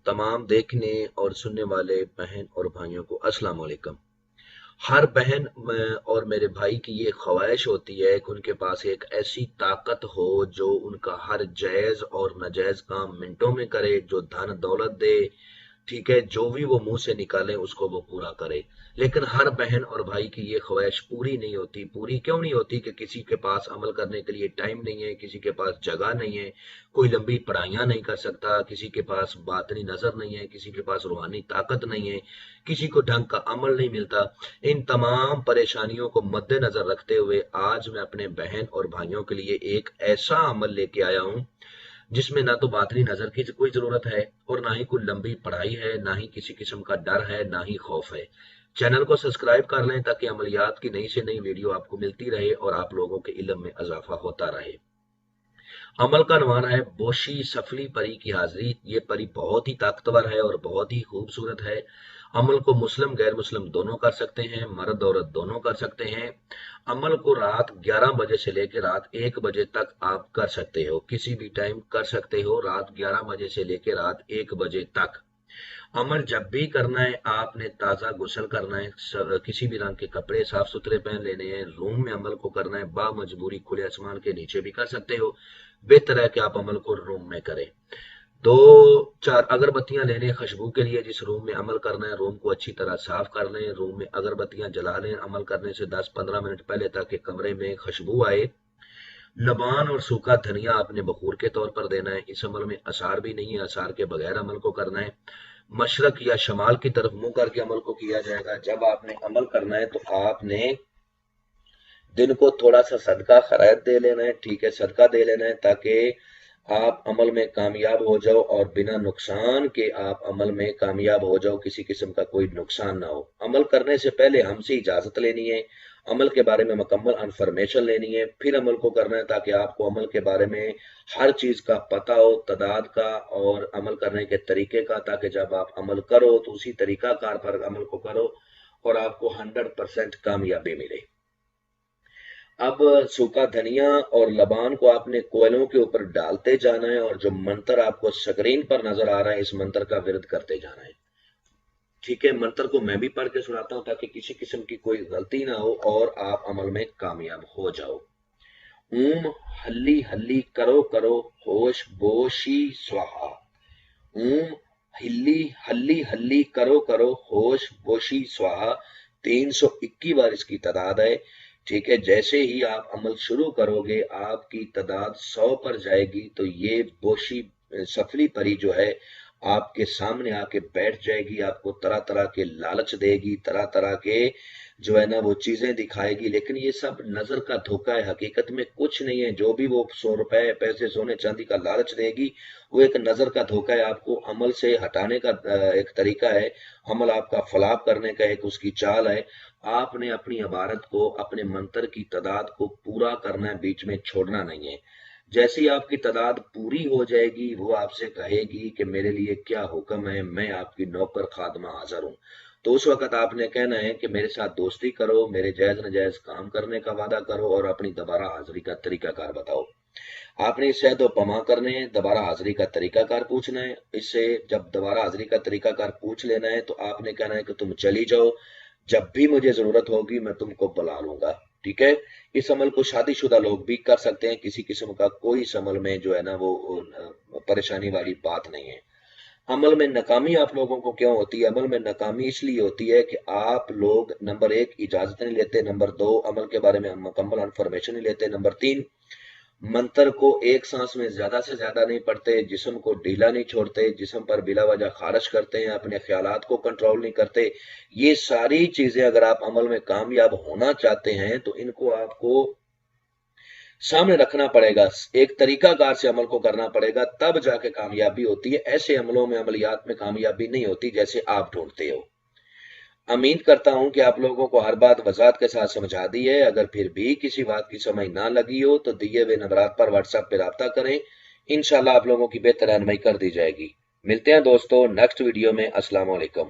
तमाम देखने और सुनने वाले बहन और भाइयों को अस्सलाम वालेकुम। हर बहन और मेरे भाई की ये ख्वाहिश होती है कि उनके पास एक ऐसी ताकत हो जो उनका हर जायज और नाजायज काम मिनटों में करे, जो धन दौलत दे, ठीक है, जो भी वो मुंह से निकाले उसको वो पूरा करे। लेकिन हर बहन और भाई की ये ख्वाहिश पूरी नहीं होती। पूरी क्यों नहीं होती? कि किसी के पास अमल करने के लिए टाइम नहीं है, किसी के पास जगह नहीं है, कोई लंबी पढ़ाइयाँ नहीं कर सकता, किसी के पास बातनी नजर नहीं है, किसी के पास रूहानी ताकत नहीं है, किसी को ढंग का अमल नहीं मिलता। इन तमाम परेशानियों को मद्देनजर रखते हुए आज मैं अपने बहन और भाइयों के लिए एक ऐसा अमल लेके आया हूँ जिसमें ना तो बातनी नजर की कोई जरूरत है और ना ही कोई लंबी पढ़ाई है, ना ही किसी किस्म का डर है, ना ही खौफ है। चैनल को सब्सक्राइब कर लें ताकि अमलियात की नई से नई वीडियो आपको मिलती रहे और आप लोगों के इल्म में इजाफा होता रहे। अमल का नाम है बोशी सफली परी की हाजिरी। ये परी बहुत ही ताकतवर है और बहुत ही खूबसूरत है। अमल को मुस्लिम गैर मुस्लिम दोनों कर सकते हैं, मर्द औरत दोनों कर सकते हैं। अमल को रात 11 बजे से लेकर रात 1 बजे तक आप कर सकते हो, किसी भी टाइम कर सकते हो, रात 11 बजे से लेकर रात 1 बजे तक। अमल जब भी करना है आपने ताज़ा गुस्ल करना है, किसी भी रंग के कपड़े साफ सुथरे पहन लेने हैं, रूम में अमल को करना है, बा मजबूरी खुले आसमान के नीचे भी कर सकते हो। बेहतर है कि आप अमल को रूम में करें। 2-4 अगरबत्तियां ले लें खुशबू के लिए। जिस रूम में अमल करना है रूम को अच्छी तरह साफ कर लें, रूम में अगरबत्तियां जला लें अमल करने से 10-15 मिनट पहले, ताकि कमरे में खुशबू आए। लबान और सूखा धनिया आपने बखूर के तौर पर देना है। इस अमल में असार भी नहीं है, असार के बगैर अमल को करना है। मशरक या शमाल की तरफ मुंह करके अमल को किया जाएगा। जब आपने अमल करना है तो आपने दिन को थोड़ा सा सदका खैरात दे लेना है, ठीक है, सदका दे लेना है ताकि आप अमल में कामयाब हो जाओ और बिना नुकसान के आप अमल में कामयाब हो जाओ, किसी किस्म का कोई नुकसान ना हो। अमल करने से पहले हमसे इजाजत लेनी है, अमल के बारे में मुकम्मल इंफॉर्मेशन लेनी है, फिर अमल को करना है ताकि आपको अमल के बारे में हर चीज का पता हो, तादाद का और अमल करने के तरीके का, ताकि जब आप अमल करो तो उसी तरीका कार पर अमल को करो और आपको 100% कामयाबी मिले। अब सूखा धनिया और लबान को आपने कोयलों के ऊपर डालते जाना है और जो मंत्र आपको स्क्रीन पर नजर आ रहा है इस मंत्र का विरद करते जाना है, ठीक है। मंत्र को मैं भी पढ़ के सुनाता हूं ताकि किसी किस्म की कोई गलती ना हो और आप अमल में कामयाब हो जाओ। ऊम हल्ली हल्ली करो करो होश बोशी स्वाहा। ऊम हिल्ली हल्ली हल्ली करो करो होश बोशी स्वाहा। 321 बार इसकी तादाद है, ठीक है। जैसे ही आप अमल शुरू करोगे आपकी तादाद 100 पर जाएगी तो ये बोशी सफली परी जो है आपके सामने आके बैठ जाएगी, आपको तरह तरह के लालच देगी, तरह तरह के जो है ना वो चीजें दिखाएगी। लेकिन ये सब नजर का धोखा है, हकीकत में कुछ नहीं है। जो भी वो 100 रुपए पैसे सोने चांदी का लालच देगी वो एक नजर का धोखा है, आपको अमल से हटाने का एक तरीका है, अमल आपका फलाप करने का एक उसकी चाल है। आपने अपनी इबारत को, अपने मंत्र की तादाद को पूरा करना है, बीच में छोड़ना नहीं है। जैसे ही आपकी तादाद पूरी हो जाएगी वो आपसे कहेगी कि मेरे लिए क्या हुक्म है, मैं आपकी नौकर खादमा हाजिर हूँ। तो उस वक्त आपने कहना है कि मेरे साथ दोस्ती करो, मेरे जायज नजायज काम करने का वादा करो और अपनी दोबारा हाजिरी का तरीकाकार बताओ। आपने इससे दो पमा करने हैं, दोबारा हाजिरी का तरीकाकार पूछना है। इससे जब दोबारा हाजिरी का तरीकाकार पूछ लेना है तो आपने कहना है कि तुम चली जाओ, जब भी मुझे जरूरत होगी मैं तुमको बुला लूंगा, ठीक है। इस अमल को शादीशुदा लोग भी कर सकते हैं, किसी किस्म का कोई इस अमल में जो है ना वो परेशानी वाली बात नहीं है। अमल में नाकामी आप लोगों को क्यों होती है? अमल में नाकामी इसलिए होती है कि आप लोग नंबर 1 इजाजत नहीं लेते, नंबर 2 अमल के बारे में मुकम्मल इंफॉर्मेशन नहीं लेते, नंबर 3 मंत्र को एक सांस में ज्यादा से ज्यादा नहीं पढ़ते, जिस्म को ढीला नहीं छोड़ते, जिस्म पर बिला वजह खारिश करते हैं, अपने ख्यालात को कंट्रोल नहीं करते। ये सारी चीजें अगर आप अमल में कामयाब होना चाहते हैं तो इनको आपको सामने रखना पड़ेगा, एक तरीकाकार से अमल को करना पड़ेगा, तब जाके कामयाबी होती है। ऐसे अमलों में, अमलियात में कामयाबी नहीं होती जैसे आप ढूंढते हो। उम्मीद करता हूं कि आप लोगों को हर बात वजाहत के साथ समझा दी है। अगर फिर भी किसी बात की समझ ना लगी हो तो दिए हुए नंबरात पर व्हाट्सएप पे राब्ता करें, इंशाल्लाह आप लोगों की बेहतर रहनुमाई कर दी जाएगी। मिलते हैं दोस्तों नेक्स्ट वीडियो में। अस्सलाम वालेकुम।